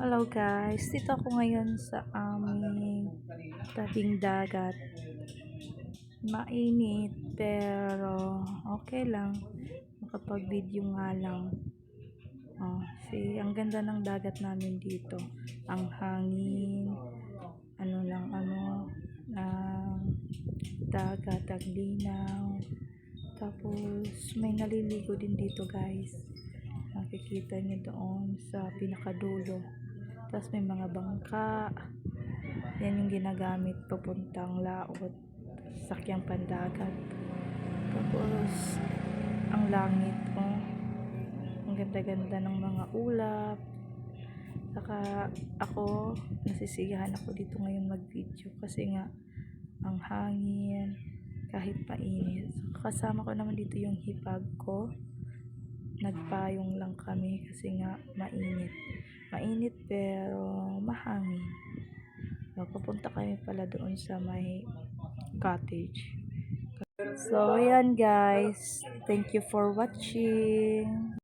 Hello guys, dito ako ngayon sa aming tabing dagat. Mainit pero okay lang, makapag-video nga lang. Ang ganda ng dagat namin dito. Ang hangin, ng dagat, ang linaw. Tapos may naliligo din dito guys. Nakikita niyo doon sa pinakadulo. Tapos may mga bangka. Yan yung ginagamit papuntang laot, sakyang pandagat. Tapos ang langit, ang ganda-ganda ng mga ulap. Saka ako, nasisiyahan ako dito ngayon mag-video kasi nga ang hangin, kahit mainit. Kasama ko naman dito yung hipag ko. Nagpayong lang kami kasi nga mainit. Mainit pero mahangin. Papunta kami pala doon sa may cottage. So, ayan guys. Thank you for watching.